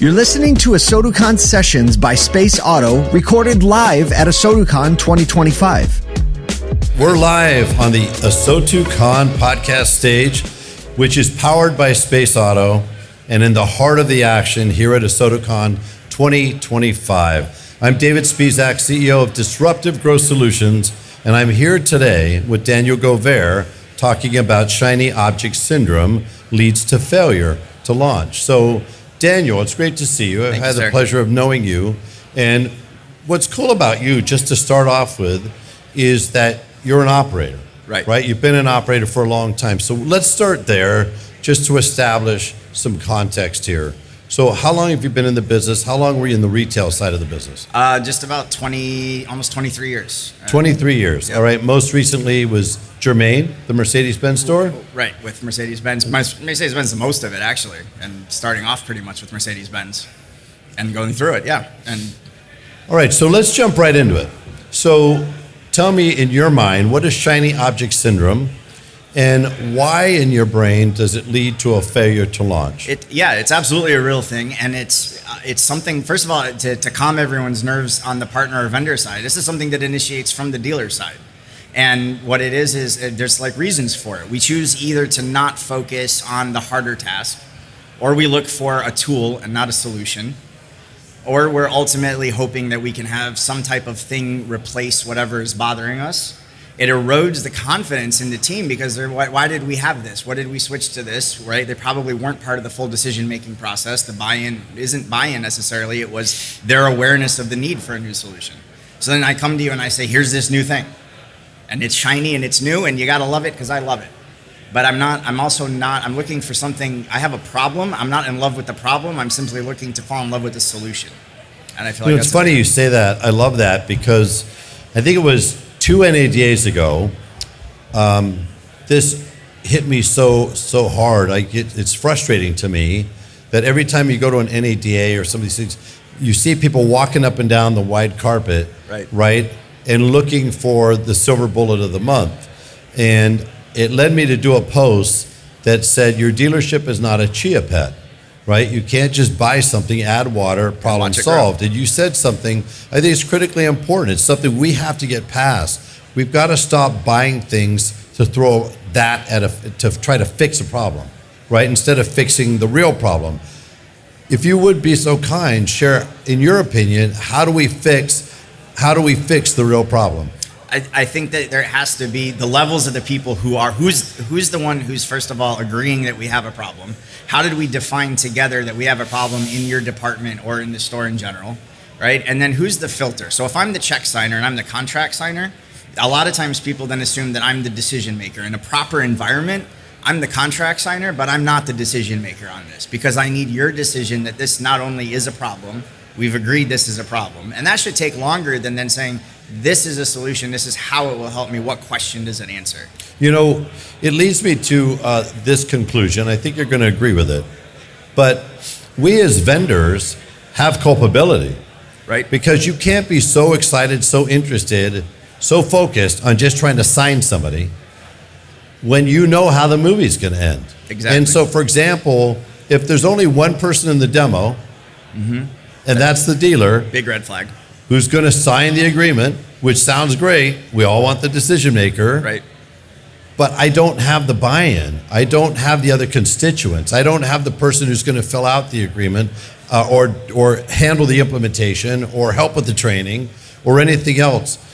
You're listening to ASOTU CON sessions by Space Auto, recorded live at ASOTU CON 2025. We're live on the ASOTU CON podcast stage, which is powered by Space Auto and in the heart of the action here at ASOTU CON 2025. I'm David Spisak, CEO of Disruptive Growth Solutions, and I'm here today with Daniel Govaer talking about shiny object syndrome leads to failure to launch. So, Daniel, it's great to see you. I've had the pleasure of knowing you. And what's cool about you, just to start off with, is that you're an operator. Right? You've been an operator for a long time. So let's start there just to establish some context here. So how long have you been in the business? How long were you in the retail side of the business? Just about almost 23 years. 23 years. Yep. All right. Most recently was Germain, the Mercedes-Benz store? Right, with Mercedes-Benz. Mercedes-Benz, most of it, actually. And starting off pretty much with Mercedes-Benz and going through it, yeah. And all right, so let's jump right into it. So tell me, in your mind, what is shiny object syndrome? And why in your brain does it lead to a failure to launch? It's absolutely a real thing. And it's something, first of all, to calm everyone's nerves on the partner or vendor side, this is something that initiates from the dealer side. And what it is there's like reasons for it. We choose either to not focus on the harder task, or we look for a tool and not a solution, or we're ultimately hoping that we can have some type of thing replace whatever is bothering us. It erodes the confidence in the team because why did we have this? What did we switch to this, right? They probably weren't part of the full decision-making process. The buy-in isn't buy-in necessarily. It was their awareness of the need for a new solution. So then I come to you and I say, here's this new thing. And it's shiny and it's new and you gotta love it because I love it. But I'm looking for something. I have a problem. I'm not in love with the problem. I'm simply looking to fall in love with the solution. And I feel like it's funny you say that. I love that because I think it was 2 NADAs ago, this hit me so hard. It's frustrating to me that every time you go to an NADA or some of these things, you see people walking up and down the wide carpet, right? And looking for the silver bullet of the month. And it led me to do a post that said, your dealership is not a chia pet, right? You can't just buy something, add water, problem solved. And you said something, I think it's critically important. It's something we have to get past. We've got to stop buying things to throw that to try to fix a problem, right? Instead of fixing the real problem. If you would be so kind, share, in your opinion, how do we fix the real problem? I think that there has to be the levels of the people who's the one who's first of all agreeing that we have a problem. How did we define together that we have a problem in your department or in the store in general, right? And then who's the filter? So if I'm the check signer and I'm the contract signer, a lot of times people then assume that I'm the decision maker. In a proper environment, I'm the contract signer, but I'm not the decision maker on this because I need your decision that this not only is a problem, we've agreed this is a problem. And that should take longer than then saying, this is a solution, this is how it will help me, what question does it answer? You know, it leads me to this conclusion. I think you're going to agree with it. But we as vendors have culpability. Right. Because you can't be so excited, so interested, so focused on just trying to sign somebody when you know how the movie's going to end. Exactly. And so, for example, if there's only one person in the demo, and that's the dealer. Big red flag. Who's going to sign the agreement, which sounds great. We all want the decision maker. Right. But I don't have the buy-in. I don't have the other constituents. I don't have the person who's going to fill out the agreement or handle the implementation or help with the training or anything else.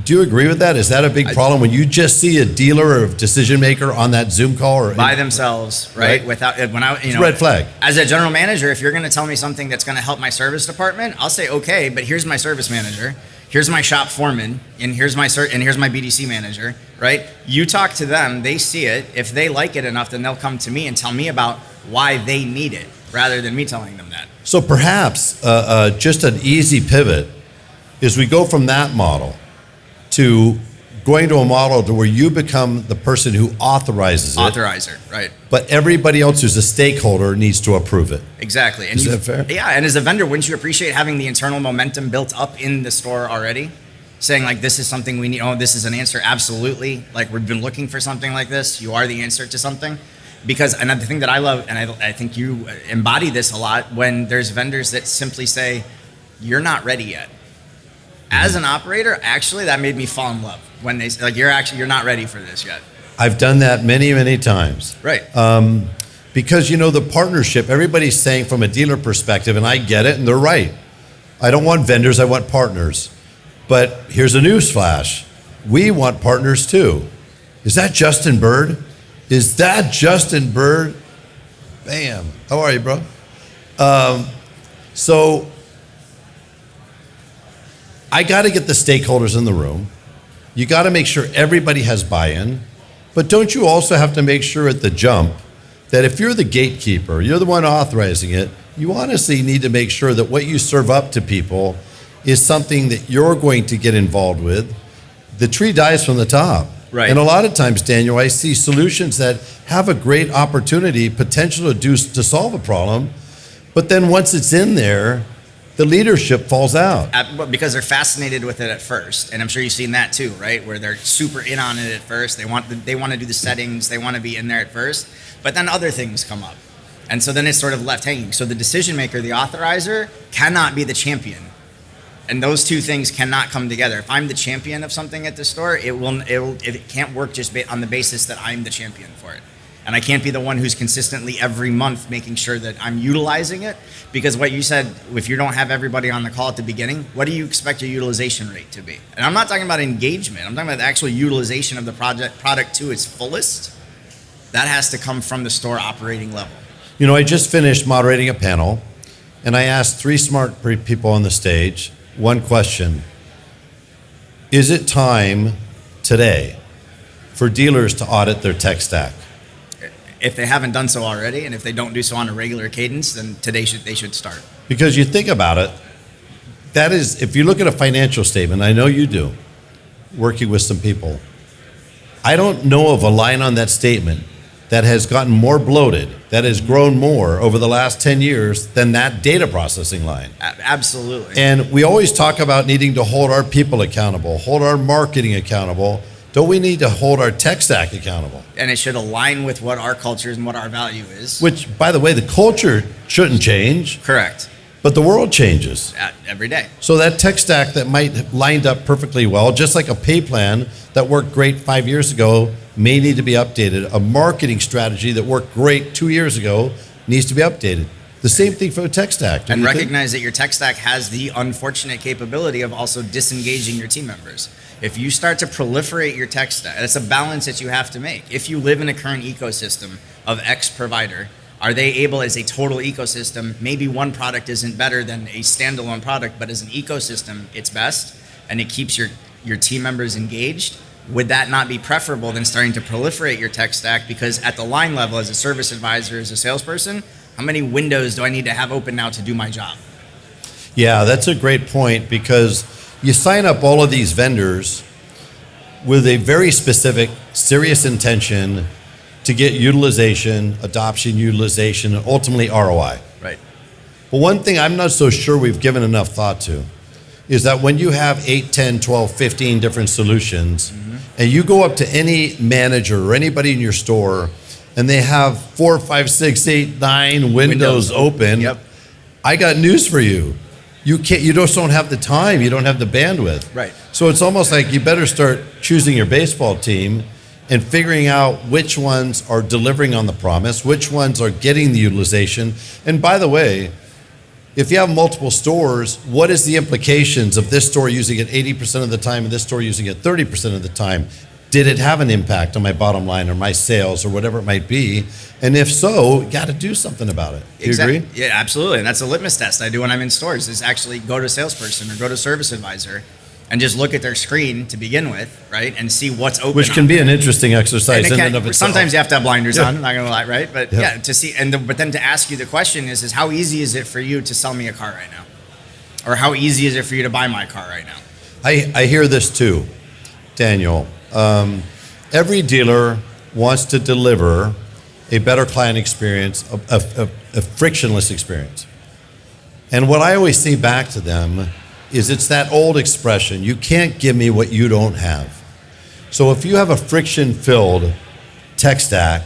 Do you agree with that? Is that a big problem when you just see a dealer or a decision maker on that Zoom call or by themselves, right? Without it's red flag. As a general manager, if you're going to tell me something that's going to help my service department, I'll say okay, but here's my service manager, here's my shop foreman, and here's my BDC manager, right? You talk to them, they see it. If they like it enough, then they'll come to me and tell me about why they need it, rather than me telling them that. So perhaps just an easy pivot is we go from that model to going to a model to where you become the person who authorizes it. Authorizer, right. But everybody else who's a stakeholder needs to approve it. Exactly. And is that fair? Yeah, and as a vendor, wouldn't you appreciate having the internal momentum built up in the store already? Saying like, this is something we need, this is an answer, absolutely. Like we've been looking for something like this, you are the answer to something. Because another thing that I love, and I think you embody this a lot, when there's vendors that simply say, you're not ready yet. As an operator, actually, that made me fall in love when they say, like, you're not ready for this yet. I've done that many, many times. Right. Because, the partnership, everybody's saying from a dealer perspective, and I get it, and they're right. I don't want vendors, I want partners. But here's a news flash. We want partners too. Is that Justin Bird? Is that Justin Bird? Bam. How are you, bro? So I got to get the stakeholders in the room. You got to make sure everybody has buy-in. But don't you also have to make sure at the jump that if you're the gatekeeper, you're the one authorizing it, you honestly need to make sure that what you serve up to people is something that you're going to get involved with. The tree dies from the top. Right. And a lot of times, Daniel, I see solutions that have a great opportunity, potential to solve a problem, but then once it's in there, the leadership falls out. Because they're fascinated with it at first, and I'm sure you've seen that too, right? Where they're super in on it at first. They want to do the settings. They want to be in there at first, but then other things come up, and so then it's sort of left hanging. So the decision maker, the authorizer, cannot be the champion. And those two things cannot come together. If I'm the champion of something at the store, it can't work just on the basis that I'm the champion for it. And I can't be the one who's consistently every month making sure that I'm utilizing it. Because what you said, if you don't have everybody on the call at the beginning, what do you expect your utilization rate to be? And I'm not talking about engagement. I'm talking about the actual utilization of the product to its fullest. That has to come from the store operating level. I just finished moderating a panel, and I asked 3 smart people on the stage one question. Is it time today for dealers to audit their tech stack? If they haven't done so already, and if they don't do so on a regular cadence, then today they should start. Because you think about it, that is, if you look at a financial statement, I know you do, working with some people, I don't know of a line on that statement that has gotten more bloated, that has grown more over the last 10 years than that data processing line. Absolutely. And we always talk about needing to hold our people accountable, hold our marketing accountable. Don't we need to hold our tech stack accountable? And it should align with what our culture is and what our value is. Which, by the way, the culture shouldn't change. Correct. But the world changes. Every day. So that tech stack that might have lined up perfectly well, just like a pay plan that worked great 5 years ago, may need to be updated. A marketing strategy that worked great 2 years ago needs to be updated. The same thing for a tech stack. And recognize that your tech stack has the unfortunate capability of also disengaging your team members. If you start to proliferate your tech stack, it's a balance that you have to make. If you live in a current ecosystem of X provider, are they able as a total ecosystem, maybe one product isn't better than a standalone product, but as an ecosystem, it's best, and it keeps your team members engaged? Would that not be preferable than starting to proliferate your tech stack? Because at the line level, as a service advisor, as a salesperson, how many windows do I need to have open now to do my job? Yeah, that's a great point, because you sign up all of these vendors with a very specific, serious intention to get utilization, adoption, utilization, and ultimately ROI. Right. But one thing I'm not so sure we've given enough thought to is that when you have 8, 10, 12, 15 different solutions, and you go up to any manager or anybody in your store, and they have 4, 5, 6, 8, 9 windows open, Yep. I got news for you. You just don't have the time. You don't have the bandwidth. Right. So it's almost like you better start choosing your baseball team and figuring out which ones are delivering on the promise, which ones are getting the utilization. And by the way, if you have multiple stores, what is the implications of this store using it 80% of the time and this store using it 30% of the time? Did it have an impact on my bottom line or my sales or whatever it might be? And if so, you got to do something about it. Do you agree? Yeah, absolutely. And that's a litmus test I do when I'm in stores, is actually go to a salesperson or go to a service advisor and just look at their screen to begin with, right? And see what's open. Which can be an interesting exercise in and of itself. Sometimes you have to have blinders on, I'm not going to lie, right? But Yeah. to see, but then to ask you the question is how easy is it for you to sell me a car right now? Or how easy is it for you to buy my car right now? I hear this too, Daniel. Every dealer wants to deliver a better client experience, a frictionless experience. And what I always say back to them is it's that old expression, you can't give me what you don't have. So if you have a friction-filled tech stack,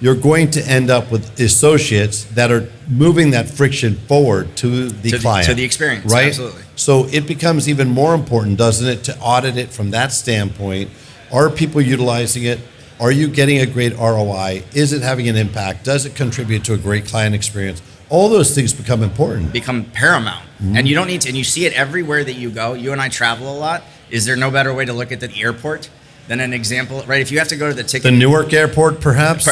you're going to end up with associates that are moving that friction forward to the client. To the experience, right? Absolutely. So it becomes even more important, doesn't it, to audit it from that standpoint. Are people utilizing it? Are you getting a great ROI? Is it having an impact? Does it contribute to a great client experience? All those things become important. Become paramount. And you don't need to, and you see it everywhere that you go. You and I travel a lot. Is there no better way to look at the airport than an example, right? If you have to go to the ticket. The Newark airport, perhaps?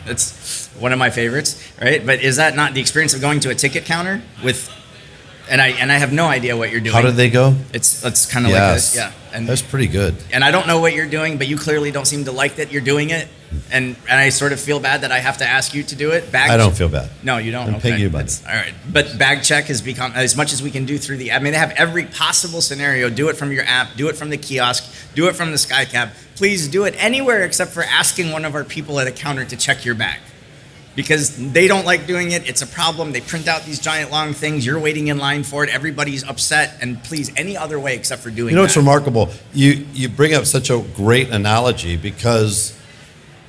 That's one of my favorites, right? But is that not the experience of going to a ticket counter with, and I have no idea what you're doing. How did they go? It's kind of like this, yeah. And that's pretty good. And I don't know what you're doing, but you clearly don't seem to like that you're doing it. And I sort of feel bad that I have to ask you to do it. I don't feel bad. No, you don't. I'm paying you, buddy. All right. But bag check has become, as much as we can do through the, I mean, they have every possible scenario. Do it from your app. Do it from the kiosk. Do it from the SkyCab. Please do it anywhere except for asking one of our people at a counter to check your bag. Because they don't like doing it. It's a problem. They print out these giant long things. You're waiting in line for it. Everybody's upset. And please, any other way except for doing that. You know, it's remarkable. You bring up such a great analogy because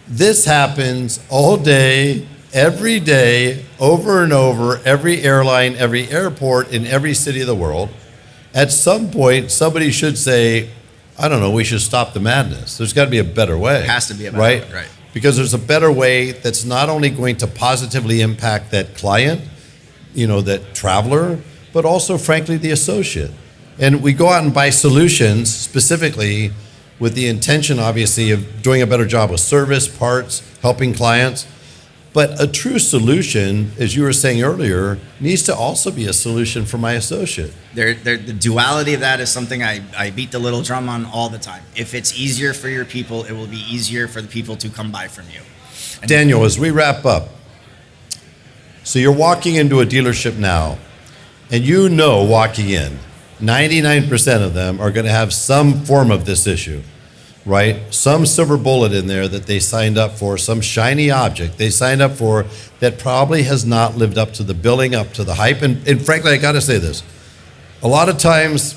this happens all day, every day, over and over, every airline, every airport, in every city of the world. At some point, somebody should say, I don't know, we should stop the madness. There's got to be a better way. It has to be a better way, right? Because there's a better way that's not only going to positively impact that client, that traveler, but also, frankly, the associate. And we go out and buy solutions specifically with the intention, obviously, of doing a better job with service, parts, helping clients. But a true solution, as you were saying earlier, needs to also be a solution for my associate. The duality of that is something I beat the little drum on all the time. If it's easier for your people, it will be easier for the people to come buy from you. And Daniel, as we wrap up, so you're walking into a dealership now, and walking in, 99% of them are going to have some form of this issue. Right? Some silver bullet in there that they signed up for, some shiny object they signed up for that probably has not lived up to the billing, up to the hype. And frankly, I got to say this. A lot of times,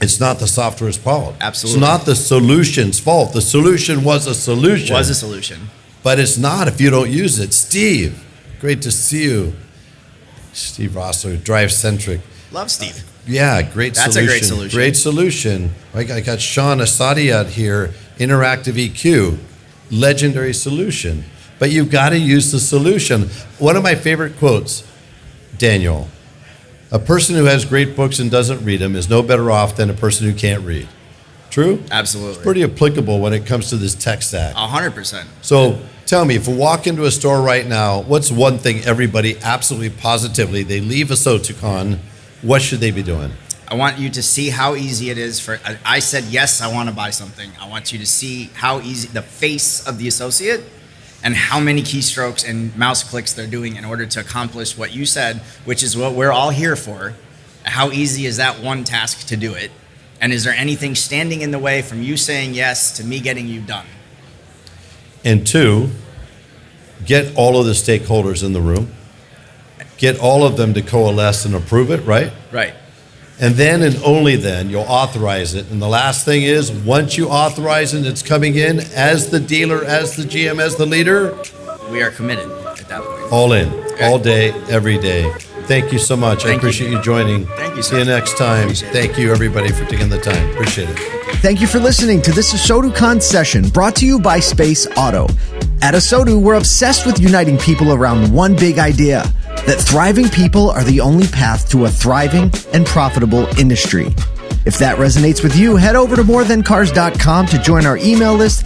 it's not the software's fault. Absolutely. It's not the solution's fault. The solution was a solution. Was a solution. But it's not if you don't use it. Steve, great to see you. Steve Rossler, Drive Centric. Love Steve. Yeah, great That's solution. a great solution. Great solution. I got Sean Asadi out here, Interactive EQ, legendary solution. But you've got to use the solution. One of my favorite quotes, Daniel, a person who has great books and doesn't read them is no better off than a person who can't read. True? Absolutely. It's pretty applicable when it comes to this tech stack. 100%. So tell me, if we walk into a store right now, what's one thing everybody absolutely positively, they leave ASOTU CON, what should they be doing? I want you to see how easy it is for, I said, yes, I want to buy something. I want you to see how easy, the face of the associate and how many keystrokes and mouse clicks they're doing in order to accomplish what you said, which is what we're all here for. How easy is that one task to do it? And is there anything standing in the way from you saying yes to me getting you done? And two, get all of the stakeholders in the room. Get all of them to coalesce and approve it, right? Right. And then and only then you'll authorize it. And the last thing is, once you authorize it, it's coming in as the dealer, as the GM, as the leader. We are committed at that point. All in, all day, every day. Thank you so much. I appreciate you joining. Thank you, sir. See you next time. Thank you, everybody, for taking the time. Appreciate it. Thank you for listening to this ASOTU CON session brought to you by Space Auto. At ASOTU, we're obsessed with uniting people around one big idea, that thriving people are the only path to a thriving and profitable industry. If that resonates with you, head over to morethancars.com to join our email list